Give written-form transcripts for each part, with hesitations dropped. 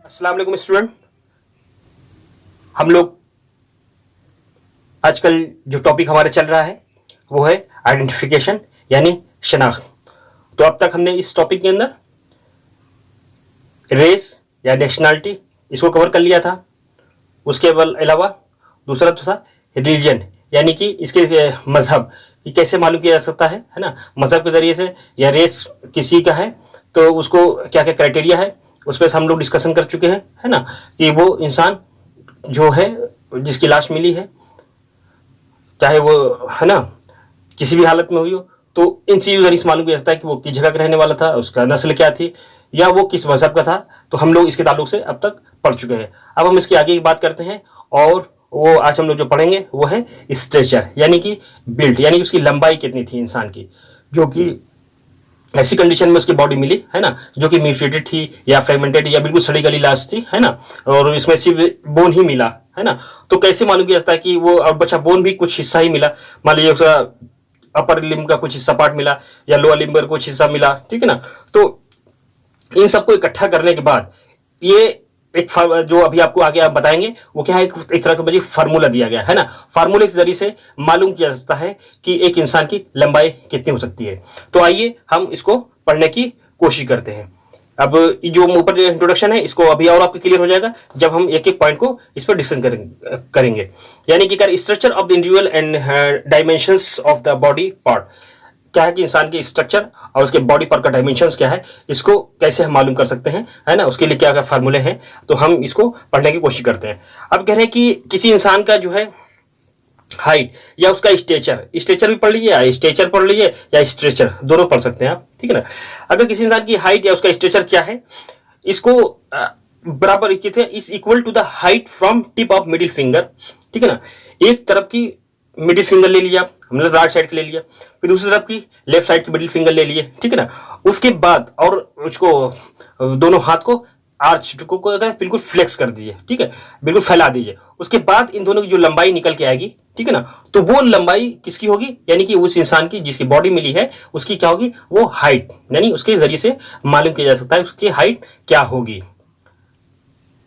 अस्सलाम वालेकुम स्टूडेंट। हम लोग आजकल जो टॉपिक हमारे चल रहा है वो है आइडेंटिफिकेशन यानी शनाख्त। तो अब तक हमने इस टॉपिक के अंदर रेस या नेशनलिटी इसको कवर कर लिया था। उसके अलावा दूसरा तो था रिलीजन यानी कि इसके मज़हब कि कैसे मालूम किया जा सकता है ना, मज़हब के ज़रिए से, या रेस किसी का है तो उसको क्या क्या क्राइटेरिया है उस पर हम लोग डिस्कशन कर चुके हैं, है ना, कि वो इंसान जो है जिसकी लाश मिली है, चाहे वो है ना किसी भी हालत में हुई हो, तो इन चीज़ों जरिए से मालूम किया जाता है कि वो किस जगह का रहने वाला था, उसका नस्ल क्या थी, या वो किस मज़हब का था। तो हम लोग इसके ताल्लुक से अब तक पढ़ चुके हैं। अब हम इसकी आगे की बात करते हैं, और वो आज हम लोग जो पढ़ेंगे वो है स्ट्रेचर यानी कि बिल्ट, यानी कि उसकी लंबाई कितनी थी इंसान की, जो कि ऐसी कंडीशन में उसकी बॉडी मिली, है ना, जो कि म्यूटिलेटेड थी या फ्रेगमेंटेड या बिल्कुल सड़ी गली लाश थी, है ना, और इसमें सिर्फ बोन ही मिला, है ना। तो कैसे मालूम किया जाता है कि वो, और बचा बोन भी कुछ हिस्सा ही मिला, मान लीजिए उसका अपर लिम्ब का कुछ हिस्सा पार्ट मिला या लोअर लिम्ब का कुछ हिस्सा मिला, ठीक है ना। तो इन सबको इकट्ठा करने के बाद ये एक जो अभी आपको आगे आप बताएंगे वो क्या है, एक तरह का फार्मूला दिया गया है ना। फार्मूले के जरिए से मालूम किया जाता है कि एक इंसान की लंबाई कितनी हो सकती है। तो आइए हम इसको पढ़ने की कोशिश करते हैं। अब जो ऊपर इंट्रोडक्शन है इसको अभी और आपको क्लियर हो जाएगा जब हम एक एक पॉइंट को इस पर डिस्कस करेंगे। यानी कि structure of the individual and dimensions of the body part, क्या है कि इंसान के स्ट्रक्चर और उसके बॉडी पार्ट का डायमेंशंस क्या है, इसको कैसे हम मालूम कर सकते हैं, है ना, उसके लिए क्या क्या फार्मूले हैं। तो हम इसको पढ़ने की कोशिश करते हैं। अब कह रहे हैं कि किसी इंसान का जो है हाइट या उसका स्ट्रेचर भी पढ़ लीजिए, या स्ट्रेचर पढ़ लीजिए या स्ट्रेचर, दोनों पढ़ सकते हैं आप, ठीक है ना। अगर किसी इंसान की हाइट या उसका स्ट्रेचर क्या है, इसको बराबर is equal to the height from tip of middle finger, ठीक है ना। एक तरफ की मिडिल फिंगर ले लिया हमने, राइट साइड की ले लिया, फिर दूसरी तरफ की लेफ्ट साइड की मिडिल फिंगर ले लिए, ठीक है ना। उसके बाद और उसको दोनों हाथ को आर्च को बिल्कुल फ्लेक्स कर दीजिए, ठीक है, बिल्कुल फैला दीजिए। उसके बाद इन दोनों की जो लंबाई निकल के आएगी, ठीक है ना, तो वो लंबाई किसकी होगी, यानी कि उस इंसान की जिसकी बॉडी मिली है उसकी क्या होगी, वो हाइट, यानी उसके जरिए से मालूम किया जा सकता है उसकी हाइट क्या होगी।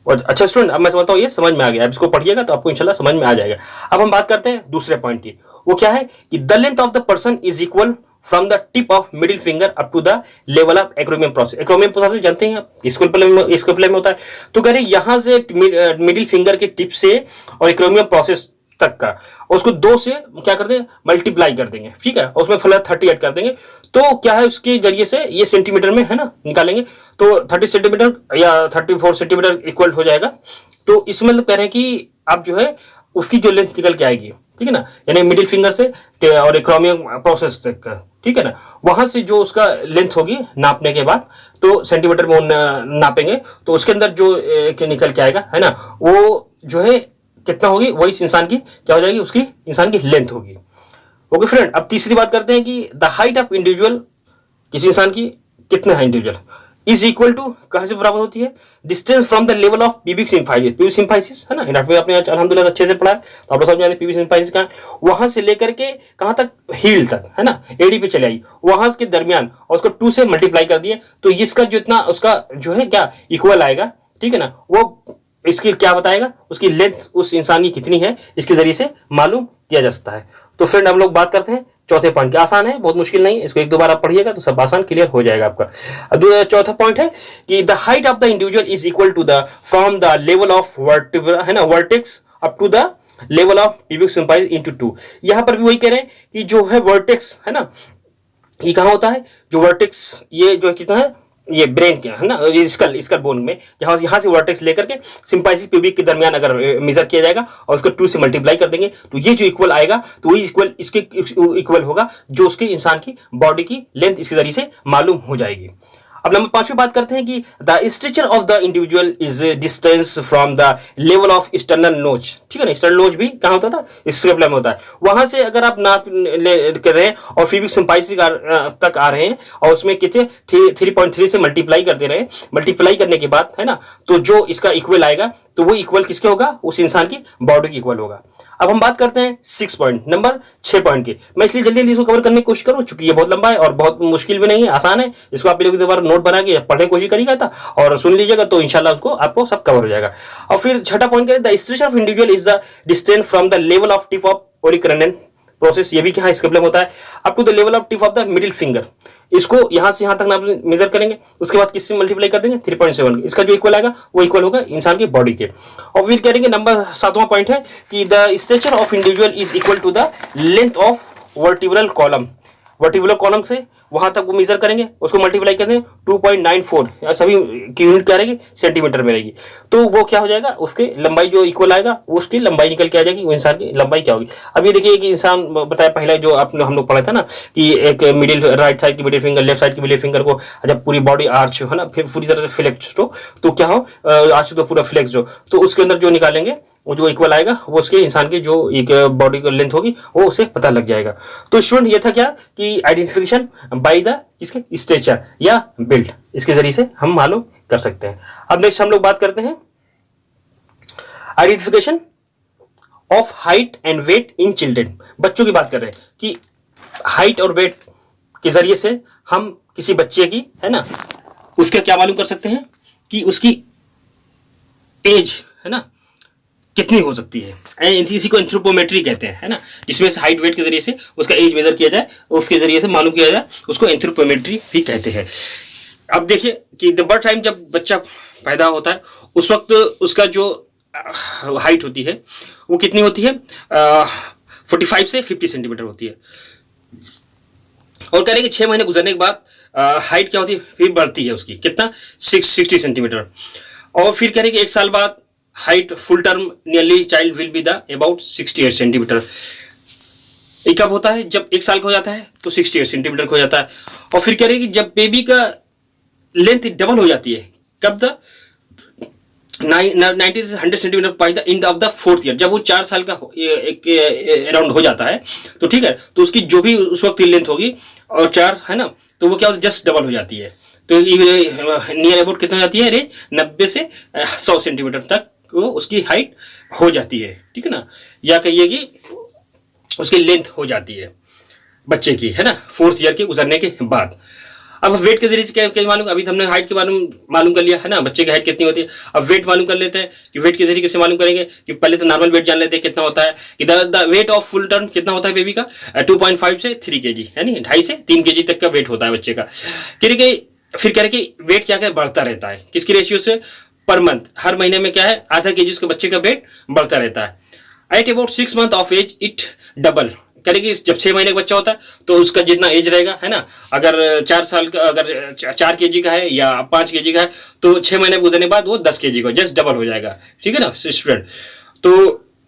और अच्छा स्टूडेंट, अब मैं समझता हूँ ये समझ में आ गया। अब इसको पढ़िएगा तो आपको इंशाल्लाह समझ में आ जाएगा। अब हम बात करते हैं दूसरे पॉइंट की। वो क्या है कि the length of the person is equal from the tip of middle finger up to the level of acromion process. Acromion process जानते हैं आप, इसको प्ले में होता है। तो कह रहे यहां से मिडिल फिंगर के टिप से और एक्रोमियम प्रोसेस तक का, और उसको 2 से क्या कर देंगे, मल्टीप्लाई कर देंगे, ठीक है, और उसमें फुल 30 ऐड कर देंगे। तो क्या है उसके जरिए से ये सेंटीमीटर में, है ना, निकालेंगे तो 30 सेंटीमीटर या 34 सेंटीमीटर इक्वल हो जाएगा। तो इसमें मतलब कह रहे हैं कि आप जो है उसकी जो लेंथ निकल के आएगी, ठीक है ना, यानी मिडिल फिंगर से और एक्रोमियम प्रोसेस तक का, ठीक है ना, वहां से जो उसका लेंथ होगी नापने के बाद, तो सेंटीमीटर में नापेंगे तो उसके अंदर जो निकल के आएगा, है ना, वो जो है कितना होगी, वही इस इंसान की क्या हो जाएगी, उसकी इंसान की लेंथ होगी। ओके फ्रेंड, अब तीसरी बात करते हैं कि द हाइट ऑफ इंडिविजुअल, किसी इंसान की कितने है इंडिविजुअल, इज इक्वल टू कहां से बराबर होती है, distance from the level of pubic symphysis. Pubic symphysis है ना, इनाटमी आपने अल्हम्दुलिल्लाह अच्छे से पढ़ा है, तो आप लोग समझ जाते हैं पीबिक सिम्फाइसिस कहां है, वहां से लेकर के कहां तक, हील तक, है ना, एडी पे चले आई, वहां के दरमियान, और उसको 2 से मल्टीप्लाई कर दिए, तो इसका जो इतना उसका जो है क्या इक्वल आएगा, ठीक है ना, वो इसकी क्या बताएगा, उसकी लेंथ उस इंसान की कितनी है, इसके जरिए से मालूम किया जा सकता है। तो फ्रेंड हम लोग बात करते हैं चौथे पॉइंट की। आसान है, बहुत मुश्किल नहीं है, इसको 1-2 बार आप पढ़िएगा तो सब आसान क्लियर हो जाएगा आपका। अब चौथा पॉइंट है कि the height of the individual is equal to the from the level of vertebra, है ना, vertex up to the level of pubic symphysis into 2। यहां पर भी वही कह रहे हैं कि जो है वर्टेक्स, है ना, ये कहां होता है, जो वर्टेक्स ये जो कितना है, ये ब्रेन के, है ना, ये स्कल बोन में, यहाँ से वर्टेक्स लेकर के सिम्पाइसिस प्यूबिक के दरमियान अगर मेजर किया जाएगा और उसको 2 से मल्टीप्लाई कर देंगे, तो ये जो इक्वल आएगा, तो वही इक्वल इसके इक्वल होगा जो उसके इंसान की बॉडी की लेंथ इसके जरिए से मालूम हो जाएगी। अब नंबर 5 बात करते हैं कि the structure of the individual is distance from the level of external नोच, ठीक है ना। एक्सटर्नल नोच भी कहाँ होता था, स्कैपुला में होता है। वहां से अगर आप नाप कर रहे हैं और पीबिक सिम्फाइसिस तक आ रहे हैं और उसमें कितने 3.3 से मल्टीप्लाई करते रहे, मल्टीप्लाई करने के बाद, है ना, तो जो इसका इक्वल आएगा तो वो इक्वल किसके होगा, उस इंसान की बॉडी की इक्वल होगा। अब हम बात करते हैं 6 पॉइंट, नंबर 6 पॉइंट की। मैं इसलिए जल्दी जल्दी इसको कवर करने की कोशिश करूँ, चूंकि ये बहुत लंबा है और बहुत मुश्किल भी नहीं है, आसान है। इसको आप लोग दोबारा नोट बना के पढ़ने की कोशिश करिएगा था और सुन लीजिएगा तो इंशाल्लाह उसको आपको सब कवर हो जाएगा। और फिर छठा पॉइंट करें, the stretch of individual is the distance from the level of tip of olecranon process. ये भी क्या है, इसका प्रॉब्लम होता है up to the level of tip of the middle finger. इसको यहां से यहां तक ना मेजर करेंगे, उसके बाद किससे मल्टीप्लाई कर देंगे 3.7। इसका जो इक्वल आएगा वो इक्वल होगा इंसान की बॉडी के। और फिर करेंगे नंबर 7वां पॉइंट है कि the stature of individual is equal to the length of vertebral column. Vertebral column से वहां तक वो मेजर करेंगे, उसको मल्टीप्लाई कर देंगे 2.94, सभी की यूनिट क्या रहेगी, सेंटीमीटर में रहेगी। तो वो क्या हो जाएगा, उसके लंबाई जो इक्वल आएगा उसकी लंबाई निकल के आ जाएगी, वो इंसान की लंबाई क्या होगी। अब ये देखिए कि इंसान बताया पहले जो आपने हम लोग पढ़ा था ना कि एक मिडिल राइट साइड की मिडिल फिंगर, लेफ्ट साइड की मिडिल फिंगर को जब पूरी बॉडी आर्च हो ना, फिर पूरी तरह से फ्लेक्स हो, तो क्या हो आर्च तो पूरा फ्लेक्स हो, तो उसके अंदर जो निकालेंगे वो जो इक्वल आएगा वो उसके इंसान की जो एक बॉडी की लेंथ होगी वो उसे पता लग जाएगा। तो स्टूडेंट ये था क्या कि आइडेंटिफिकेशन बाय द इसके स्ट्रेचर या बिल्ड, इसके जरिए से हम मालूम कर सकते हैं। अब नेक्स्ट हम लोग बात करते हैं identification of height and weight in children. बच्चों की बात कर रहे हैं कि हाइट और वेट के जरिए से हम किसी बच्चे की है ना उसका क्या मालूम कर सकते हैं कि उसकी एज है ना कितनी हो सकती है। इसी को एंथ्रोपोमेट्री कहते हैं है ना, जिसमें से हाइट वेट के जरिए से उसका एज मेजर किया जाए, उसके जरिए से मालूम किया जाए, उसको एंथ्रोपोमेट्री भी कहते हैं। अब देखिए कि द बर्थ टाइम जब बच्चा पैदा होता है उस वक्त उसका जो हाइट होती है वो कितनी होती है, 45 से 50 सेंटीमीटर होती है। और कह रहे हैं कि 6 महीने गुजरने के बाद हाइट क्या होती है, फिर बढ़ती है उसकी कितना 60 सेंटीमीटर। और फिर कह रहे हैं कि 1 साल बाद height full term nearly child will be the about 68 centimetre. ये कब होता है, जब 1 साल का हो जाता है तो 68 सेंटीमीटर का हो जाता है। और फिर कह रहे हैं कि जब बेबी का लेंथ डबल हो जाती है, कब द 90 से 100 centimetre by the end of the 4th year, जब वो 4 साल का अराउंड हो जाता है तो ठीक है, तो उसकी जो भी उस वक्त लेंथ होगी और 4 है ना, तो वो क्या जस्ट डबल हो जाती है। तो नियर अबाउट कितना हो जाती है रेंज, 90 से 100 सेंटीमीटर तक वो उसकी हाइट हो जाती है, ठीक है ना, या कहिए कि उसकी लेंथ हो जाती है बच्चे की है ना 4th ईयर के गुजरने के बाद। अब वेट के जरिए से क्या मालूम, अभी तो हमने हाइट के बारे में मालूम कर लिया है ना, बच्चे की हाइट कितनी होती है। अब वेट मालूम कर लेते हैं कि वेट के जरिए कैसे मालूम करेंगे कि पहले तो नॉर्मल वेट जान लेते हैं कितना होता है कि the weight of full term कितना होता है बेबी का 2.5 से 3 kg है नहीं, 2.5 से 3 kg तक का वेट होता है बच्चे का। फिर कह रहे कि वेट क्या बढ़ता रहता है, किसकी रेशियो से, पर मंथ, हर महीने में क्या है आधा kg उसके बच्चे का वेट बढ़ता रहता है। At about 6 months of age it double. करेगी जब 6 महीने का बच्चा होता है तो उसका जितना एज रहेगा है ना, अगर 4 साल का, अगर 4 kg का है या 5 kg का है तो 6 महीने गुजरने के बाद वो 10 kg का जस्ट डबल हो जाएगा, ठीक है ना स्टूडेंट। तो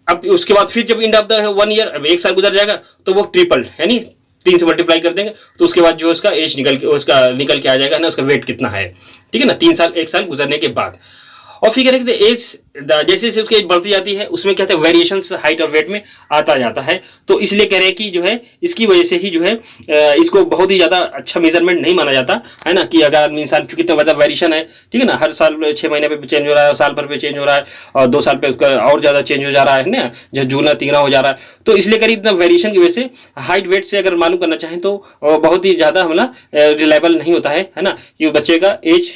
अब उसके बाद फिर जब एंड ऑफ द 1 ईयर, अब 1 साल गुजर जाएगा तो वो ट्रिपल है नहीं 3 से मल्टीप्लाई कर देंगे तो उसके बाद जो उसका एज निकल के आ जाएगा ना, उसका वेट कितना है, ठीक है ना, 1 साल गुजरने के बाद। और फिर कह एज जैसे जैसे उसकी एज बढ़ती जाती है उसमें क्या होता है वेरिएशंस हाइट और वेट में आता जाता है। तो इसलिए कह रहे हैं कि जो है इसकी वजह से ही जो है इसको बहुत ही ज़्यादा अच्छा मेजरमेंट नहीं माना जाता है ना, कि अगर इंसान चूंकि इतना ज़्यादा वेरिएशन है, ठीक है ना, हर साल 6 महीने पे चेंज हो रहा है, साल भर पे चेंज हो रहा है और 2 साल पे उसका और ज़्यादा चेंज हो जा रहा है ना, जब जूना तीगना हो जा रहा है। तो इसलिए करीब इतना वेरिएशन की वजह से हाइट वेट से अगर मालूम करना चाहें तो बहुत ही ज़्यादा मतलब रिलायबल नहीं होता है ना, कि बच्चे का एज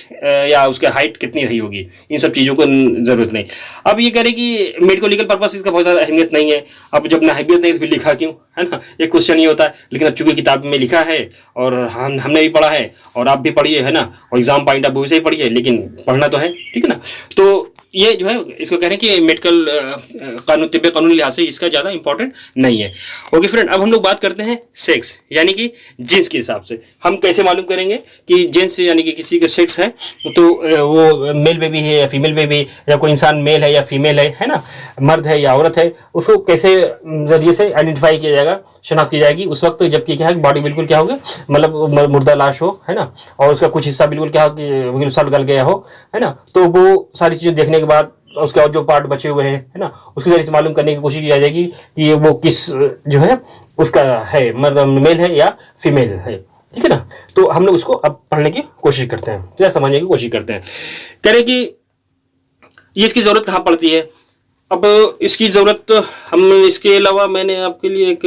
या उसका हाइट कितनी रही होगी, इन सब चीज़ों को जरूरत नहीं। अब ये कह रहे कि मेडिको लीगल पर्पस इसका बहुत ज़्यादा अहमियत नहीं है। अब जब ना अहमियत नहीं तो फिर लिखा क्यों, है ना, एक क्वेश्चन ये होता है। लेकिन अब चूंकि किताब में लिखा है और हमने भी पढ़ा है और आप भी पढ़िए है ना, और एग्जाम पॉइंट ऑफ व्यू से ही पढ़िए, लेकिन पढ़ना तो है, ठीक है ना। तो ये जो है इसको कह रहे हैं कि मेडिकल कानून तिब्बे कानूनी लिहाज से इसका ज़्यादा इंपॉर्टेंट नहीं है। ओके फ्रेंड, अब हम लोग बात करते हैं सेक्स यानी कि जीन्स के हिसाब से हम कैसे मालूम करेंगे कि जीन्स यानी कि किसी का सेक्स है तो वो मेल बेबी है या फीमेल बेबी, या कोई इंसान मेल है या फीमेल है ना, मर्द है या औरत है, उसको कैसे जरिए से आइडेंटिफाई किया जाएगा, शनाख्त की जाएगी उस वक्त जबकि क्या है बॉडी बिल्कुल क्या होगी, मतलब मुर्दा लाश हो है ना, और उसका कुछ हिस्सा बिल्कुल क्या हो कि बिल्कुल सड़ गल गया हो है ना। तो वो सारी चीज़ें देखने के बाद उसके और जो पार्ट बचे हुए हैं है ना, उसके जरिए से मालूम करने की कोशिश की जाएगी कि वो किस जो है उसका है, मर्द मेल है या फीमेल है, ठीक है ना। तो हम लोग उसको अब पढ़ने की कोशिश करते हैं या समझने की कोशिश करते हैं। कह रहे कि ये इसकी ज़रूरत कहाँ पड़ती है, अब इसकी ज़रूरत हम इसके अलावा मैंने आपके लिए एक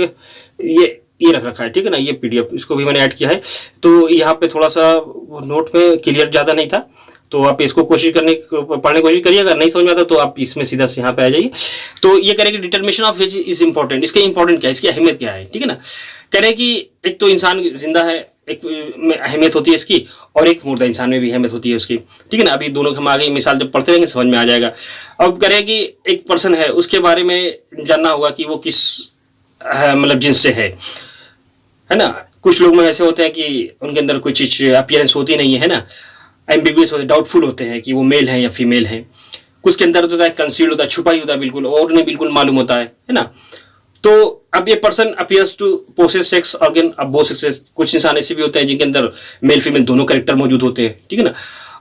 ये रख रखा है, ठीक है ना, ये पीडीएफ इसको भी मैंने ऐड किया है। तो यहाँ पे थोड़ा सा नोट में क्लियर ज़्यादा नहीं था, तो आप इसको पढ़ने की कोशिश करिए। अगर नहीं समझ में आता तो आप इसमें सीधा से यहाँ पे आ जाइए। तो ये कह रहे हैं कि determination of age is important. इसका इंपॉर्टेंट क्या है, इसकी अहमियत क्या है, ठीक है ना। कह रहे हैं कि एक तो इंसान जिंदा है, एक में अहमियत होती है इसकी, और एक मुर्दा इंसान में भी अहमियत होती है उसकी, ठीक है ना। अभी दोनों हम आगे मिसाल जब पढ़ते रहेंगे समझ में आ जाएगा। अब कह रहे हैं कि एक पर्सन है, उसके बारे में जानना होगा कि वो किस मतलब जिन्स से है ना। कुछ लोग में ऐसे होते हैं कि उनके अंदर कोई चीज अपीयरेंस होती नहीं है ना, एम्बिगुअस होते, डाउटफुल होते हैं कि वो मेल है या फीमेल है। कुछ के अंदर होता है कंसील्ड होता है, छुपा ही होता है बिल्कुल, और उन्हें बिल्कुल मालूम होता है ना। तो अब ये person appears to possess sex organ of both sexes. कुछ इंसान ऐसे भी होते हैं जिनके अंदर मेल फीमेल दोनों कैरेक्टर मौजूद होते हैं, ठीक है ना।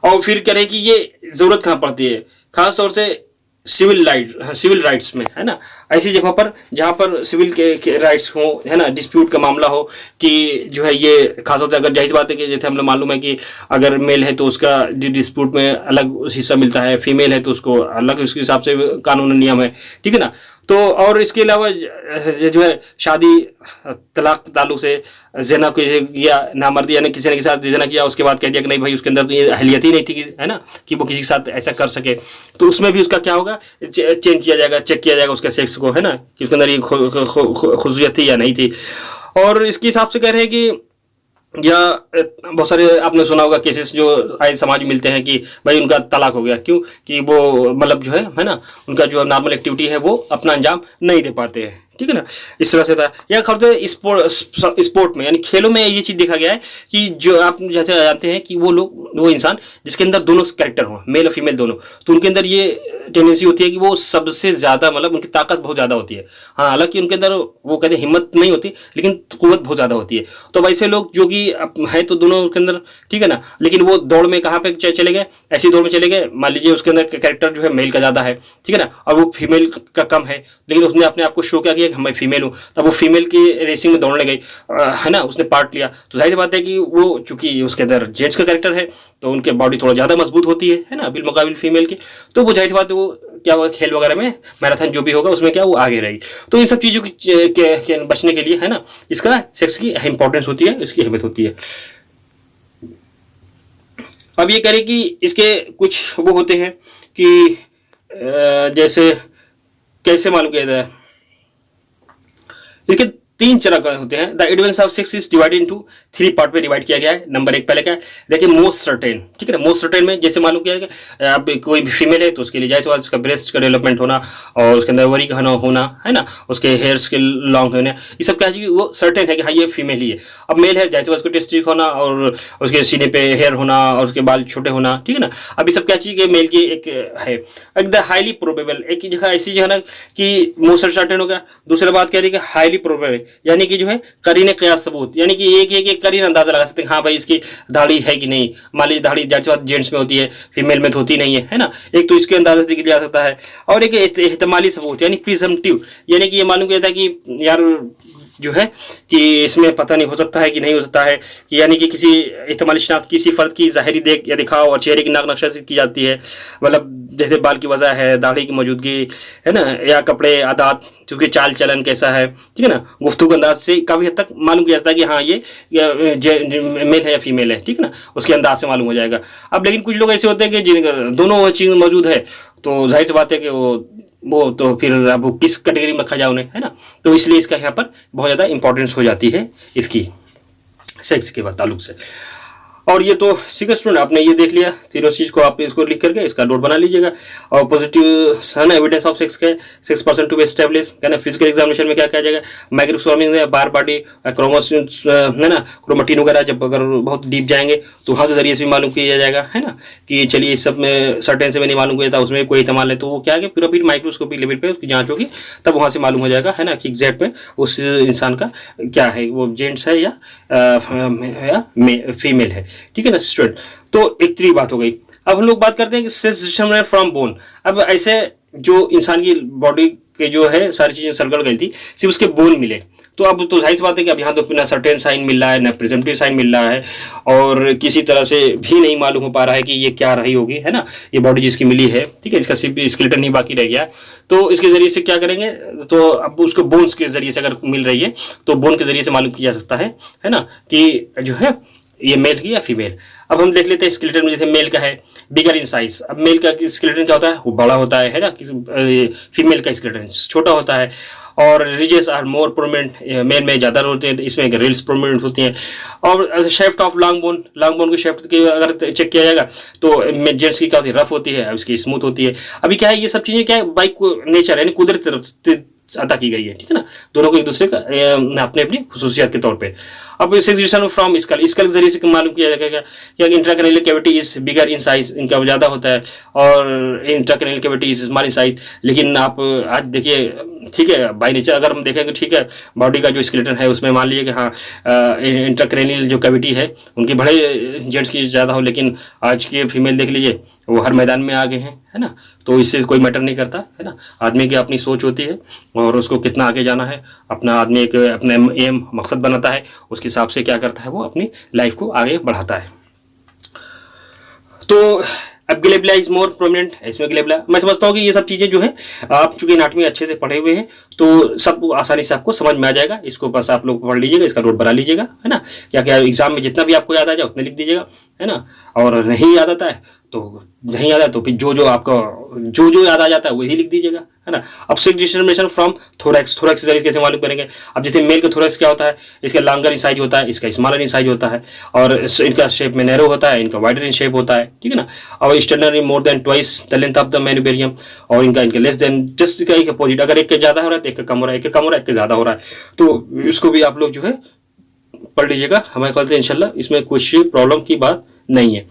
और फिर कह रहे हैं कि ये जरूरत कहाँ पड़ती है, खास तौर से सिविल राइट्स में, है ना। ऐसी जगह पर जहाँ पर सिविल के राइट्स हो, है ना, डिस्प्यूट का मामला हो कि जो है ये खास तौर से, अगर जाहिर बात है कि जैसे हम लोग मालूम है कि अगर मेल है तो उसका डिस्प्यूट में अलग हिस्सा मिलता है, फीमेल है तो उसको अलग उसके हिसाब से कानून नियम है, ठीक है ना। तो और इसके अलावा जो है शादी तलाक ताल्लुक से ज़िना किया, नामर्दी यानी किसी ने के साथ ज़िना किया, उसके बाद कह दिया कि नहीं भाई उसके अंदर तो ये अहलियत ही नहीं थी, है ना, कि वो किसी के साथ ऐसा कर सके, तो उसमें भी उसका क्या होगा, चेक किया जाएगा उसके सेक्स को, है ना, कि उसके अंदर ये खुसूसियत थी या नहीं थी। और इसके हिसाब से कह रहे हैं कि या बहुत सारे आपने सुना होगा केसेस जो आज समाज में मिलते हैं कि भाई उनका तलाक हो गया, क्यों कि वो मतलब जो है ना, उनका जो नॉर्मल एक्टिविटी है वो अपना अंजाम नहीं दे पाते हैं, ठीक है ना। इस तरह से था। या खैर स्पोर्ट में यानी खेलों में ये चीज़ देखा गया है कि जो आप जैसे जानते हैं कि वो इंसान जिसके अंदर दोनों कैरेक्टर हो, मेल और फीमेल दोनों, तो उनके अंदर ये टेंडेंसी होती है कि वो सबसे ज़्यादा मतलब उनकी ताकत बहुत ज़्यादा होती है। हाँ, हालांकि उनके अंदर वो कहते हैं हिम्मत नहीं होती, लेकिन कुव्वत बहुत ज़्यादा होती है। तो वैसे लोग जो कि है तो दोनों के अंदर, ठीक है ना, लेकिन वो दौड़ में कहाँ पे चले गए, ऐसी दौड़ में चले गए, मान लीजिए उसके अंदर कैरेक्टर जो है मेल का ज़्यादा है, ठीक है ना, और वो फीमेल का कम है, लेकिन उसने अपने आप को शो क्या किया कि मैं फीमेल हूँ, तब वो फीमेल की रेसिंग में दौड़ने गई, है ना, उसने पार्ट लिया। तो जाहिर बात है कि वो चूंकि उसके अंदर जेंट्स का कैरेक्टर है तो उनके बॉडी थोड़ा ज़्यादा मजबूत होती है ना, बिल मुकाबिल फीमेल की, तो वो जाहिर बात है वो क्या होगा, खेल वगैरह में मैराथन जो भी होगा उसमें क्या वो आगे रहेगी। तो इन सब चीज़ों के बचने के लिए, है ना, इसका सेक्स की इंपॉर्टेंस होती है, इसकी अहमियत होती है। अब ये करें कि इसके कुछ वो होते हैं कि जैसे कैसे मालूम किया जाए, इसके 3 तरह का होते हैं। The advance of sex is divided into 3 part में डिवाइड किया गया है। नंबर 1 पहले क्या है, देखिए मोस्ट सर्टेन, ठीक है ना। मोस्ट सर्टेन में जैसे मालूम किया गया, अब कोई भी फीमेल है तो उसके लिए जाहिर सी बात उसका ब्रेस्ट का डेवलपमेंट होना और उसके अंदर वरी का होना, है ना, उसके हेयर्स के लॉन्ग होने, ये सब क्या है वो सर्टेन है कि हाँ ये फीमेल ही है। अब मेल है जाहिर सी बात उसको टेस्टिक होना और उसके सीने पे हेयर होना और उसके बाल छोटे होना, ठीक है ना। अब ये सब क्या चीज़ मेल की एक है। द हाईली प्रोबेबल, एक जगह ऐसी जगह ना कि मोस्ट सर्टेन हो गया। दूसरी बात कह रही है कि हाईली प्रोबेबल यानी कि जो है करीने कयास सबूत, यानी कि एक करीन अंदाजा लगा सकते हैं हाँ भाई इसकी दाढ़ी है कि नहीं। मान लीजिए दाढ़ी जेंट्स में होती है, फीमेल में तो होती नहीं है ना। एक तो इसके अंदाजा से लिया जा सकता है, और एक एहतमाली सबूत यानी प्रिजम्पटिव, यानी कि ये मालूम किया था कि यार जो है कि इसमें पता नहीं हो सकता है कि नहीं हो सकता है, कि यानी कि किसी इस्तेमाली शनाख्त किसी फर्द की ज़ाहिरी देख या दिखाव और चेहरे की नाक नक्शा से की जाती है। मतलब जैसे बाल की वजह है, दाढ़ी की मौजूदगी, है ना, या कपड़े आदात, चूँकि चाल चलन कैसा है, ठीक है ना, गुफ्तगू के अंदाज से काफ़ी हद तक मालूम किया जाता है कि हाँ ये मेल है या फीमेल है, ठीक है ना, उसके अंदाज से मालूम हो जाएगा। अब लेकिन कुछ लोग ऐसे होते हैं कि जिन दोनों चीज़ मौजूद है, तो जाहिर सी बात है कि वो तो फिर अब वो किस कैटेगरी में रखा जाए उन्हें, है ना। तो इसलिए इसका यहाँ पर बहुत ज़्यादा इंपॉर्टेंस हो जाती है इसकी सेक्स के बाद ताल्लुक से। और ये तो सीखा स्टूडेंट आपने ये देख लिया तीनों चीज़ को, आप इसको लिख करके इसका नोट बना लीजिएगा। और पॉजिटिव है ना एविडेंस ऑफ सेक्स के 6% टू बी एस्टेब्लिश, कहना फिजिकल एग्जामिनेशन में क्या कहा जाएगा, माइक्रोस्कोपिंग में बार बॉडी क्रोमोसोम है ना, क्रोमेटिन वगैरह जब अगर बहुत डीप जाएंगे तो वहाँ के जरिए से भी मालूम किया जाएगा, है ना, कि चलिए इस सब में सर्टेन से में नहीं मालूम किया था, उसमें कोई इस्तेमाल है, तो वो क्या है पूरा फिर माइक्रोस्कोपिक लेवल पर उसकी जाँच होगी, तब वहाँ से मालूम हो जाएगा, है ना, कि एग्जैक्ट में उस इंसान का क्या है, वो जेंट्स है या फीमेल है, ठीक है ना स्टूडेंट। तो एक तरी बात हो गई। अब हम लोग बात करते हैं कि सेक्स डिटरमिनेटेड फ्रॉम बोन। अब ऐसे जो इंसान की बॉडी के जो है सारी चीज़ें सलगड़ गई थी, सिर्फ उसके बोन मिले। तो अब तो जाहिर सी बात है कि अब यहाँ तो ना सर्टेन साइन मिल रहा है, ना प्रिजम्पटिव साइन मिल रहा है, और किसी तरह से भी नहीं मालूम हो पा रहा है कि ये क्या रही होगी, है ना, ये बॉडी जिसकी मिली है, ठीक है, इसका सिर्फ स्केलेटन ही बाकी रह गया। तो इसके जरिए से क्या करेंगे, तो अब उसको बोन्स के जरिए से अगर मिल रही है तो बोन के जरिए से मालूम किया जा सकता है ना, कि जो है ये मेल की या फीमेल। अब हम देख लेते हैं स्केलेटन में, जैसे मेल का है बिगर इन साइज। अब मेल का स्केलेटन क्या होता है, वो बड़ा होता है ना, फीमेल का स्केलेटन छोटा होता है। और ridges are more prominent, male में ज़्यादा होते हैं, इसमें रिल्स प्रोमिनेंट होती हैं। और शेफ्ट ऑफ लॉन्ग बोन की शेफ्ट की अगर चेक किया जाएगा तो जेंट्स की क्या होती है, रफ होती है, उसकी स्मूथ होती है। अभी क्या है, ये सब चीज़ें क्या है, बाइक को नेचर यानी कुदरत तरफ अदा की गई है, ठीक है ना, दोनों को एक दूसरे का अपने अपनी खुसूसियात के तौर पे। अब सेक्शन फ्रॉम स्कल के जरिए से मालूम किया जाएगा कि intracranial cavity is bigger in size, इनका ज़्यादा होता है, और intracranial cavity is small in size. लेकिन आप आज देखिए, ठीक है, बाई नेचर अगर हम देखेंगे, ठीक है, बॉडी का जो स्केलेटन है उसमें मान लीजिए कि हाँ इंट्राक्रैनियल जो कैविटी है उनकी बड़े जेंट्स की ज़्यादा हो, लेकिन आज के फीमेल देख लीजिए वो हर मैदान में आगे हैं, है ना। तो इससे कोई मैटर नहीं करता, है ना, आदमी की अपनी सोच होती है और उसको कितना आगे जाना है, अपना आदमी एक अपने एम मकसद बनाता है, उसके हिसाब से क्या करता है, वो अपनी लाइफ को आगे बढ़ाता है। तो अब ग्लेबुला इज मोर प्रोमिनेंट, इसमें ग्लेबुला, मैं समझता हूँ कि ये सब चीज़ें जो है आप चूंकि एनाटॉमी अच्छे से पढ़े हुए हैं तो सब आसानी से आपको समझ में आ जाएगा। इसको बस आप लोग पढ़ लीजिएगा, इसका नोट बना लीजिएगा, है ना, क्या क्या एग्जाम में जितना भी आपको याद आ जाए उतना लिख दीजिएगा, है ना। और नहीं याद आता है तो नहीं याद है तो फिर जो आपका जो याद आ जाता है वही लिख दीजिएगा, है ना। अब सेक्स डिटरमिनेशन फ्रॉम थोरैक्स जरिए कैसे मालूम करेंगे। अब जैसे मेल का थोरैक्स क्या होता है, इसका लॉन्गर इन साइज होता है, इसका स्मॉलर इन साइज होता है, और इनका शेप में नैरो होता है, इनका वाइडर इन शेप होता है, ठीक है ना। और standard more than twice the length of the manubrium, और इनका लेस देन, जस्ट का एक अपोजिट, अगर एक के ज़्यादा हो रहा है तो एक का कम हो रहा है, एक का कम हो रहा है एक का ज़्यादा हो रहा है। तो इसको भी आप लोग जो है पढ़ लीजिएगा, हमारे ख्याल से इंशाल्लाह इसमें कुछ प्रॉब्लम की बात नहीं है।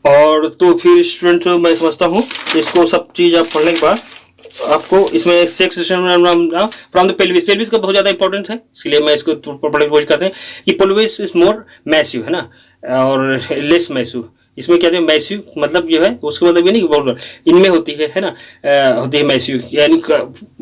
और तो फिर स्टूडेंट मैं समझता हूँ इसको सब चीज़ आप पढ़ने के बाद आपको इसमें सेक्स फ्रॉम द पेल्विस का बहुत ज़्यादा इंपॉर्टेंट है, इसलिए मैं इसको पढ़ने की कोशिश करते हैं कि पेल्विस इज मोर मैसिव, है ना, और लेस मैसिव। इसमें कहते हैं मैसिव मतलब जो है उसका मतलब ये नहीं कि इनमें होती है ना, होती है मैसिव, यानी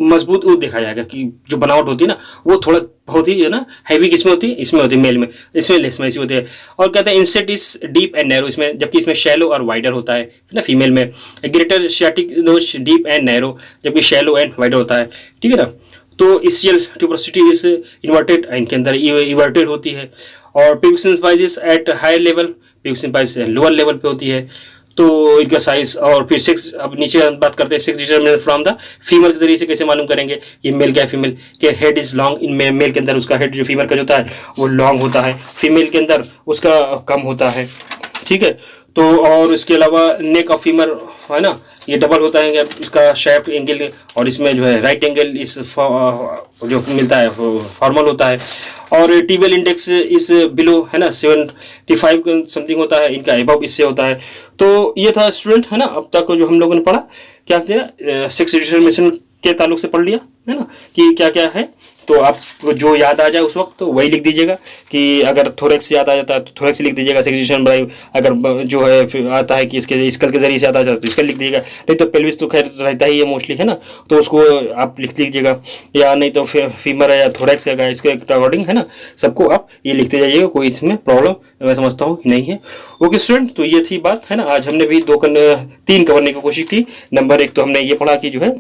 मजबूत वो देखा जाएगा कि जो बनावट होती है ना वो थोड़ा बहुत ही है ना हैवी किसमें होती है, इसमें होती है मेल में, इसमें लेस मैसिव होती है। और कहते हैं इंसेट इज डीप एंड नैरो, इसमें जबकि इसमें शैलो और वाइडर होता है ना फीमेल में। Greater sciatic notch deep and narrow, जबकि शैलो एंड वाइडर होता है, ठीक है ना। तो इसियल ट्यूबरोसिटी इज इन्वर्टेड, इनके अंदर इन्वर्टेड होती है। और pubic symphysis at higher level, pubic symphysis lower level पे होती है। तो इनका साइज, और फिर सेक्स, अब नीचे बात करते हैं sex determination from the female के जरिए से कैसे मालूम करेंगे ये मेल क्या है फीमेल के। Head is long, in male के अंदर उसका हेड जो फीमेल का जो होता है वो लॉन्ग होता है, फीमेल के अंदर उसका कम होता है, ठीक है। तो और इसके अलावा नेक ऑफ फीमेल है ना, ये डबल होता है, इसका शाफ्ट एंगल, और इसमें जो है राइट एंगल इस जो मिलता है फॉर्मल होता है। और टीबियल इंडेक्स इस बिलो, है ना, 75 समथिंग होता है, इनका एबव इससे होता है। तो ये था स्टूडेंट, है ना, अब तक जो हम लोगों ने पढ़ा, क्या कहते हैं सेक्स डिटरमिनेशन के ताल्लुक से पढ़ लिया, है ना, कि क्या क्या है। तो आपको जो याद आ जाए उस वक्त तो वही लिख दीजिएगा, कि अगर थोरैक्स याद आ जाता है तो थोरैक्स लिख दीजिएगा, सेक्स डिटरमिनेशन अगर जो है फिर आता है कि इसके स्कल के जरिए से याद आ जाता है तो स्कल लिख दीजिएगा, नहीं तो पेल्विस तो खैर रहता ही है मोस्टली, है ना, तो उसको आप लिख लीजिएगा, या नहीं तो फिर फीमर है या थोरैक्स है, इसके अकॉर्डिंग, है ना, सबको आप ये लिखते जाइएगा, कोई इसमें प्रॉब्लम मैं समझता हूँ नहीं है। ओके स्टूडेंट, तो ये थी बात, है ना। आज हमने भी 3 करने की कोशिश की। नंबर 1 तो हमने ये पढ़ा कि जो है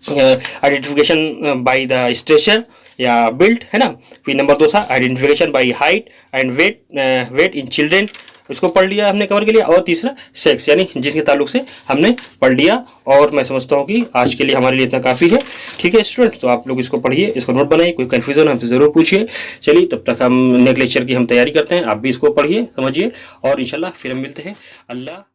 आइडेंटिफिकेशन बाय द स्ट्रेचर या बिल्ट, है ना। फिर नंबर 2 था identification by height and weight in children, इसको पढ़ लिया हमने, कवर कर लिया। और तीसरा सेक्स, यानी जिसके ताल्लुक से हमने पढ़ लिया। और मैं समझता हूँ कि आज के लिए हमारे लिए इतना काफ़ी है, ठीक है स्टूडेंट। तो आप लोग इसको पढ़िए, इसको नोट बनाइए, कोई कन्फ्यूजन हमसे ज़रूर पूछिए। चलिए तब तक हम नेक्स्ट लेक्चर की हम तैयारी करते हैं, आप भी इसको पढ़िए समझिए, और इंशाल्लाह फिर हम मिलते हैं। अल्लाह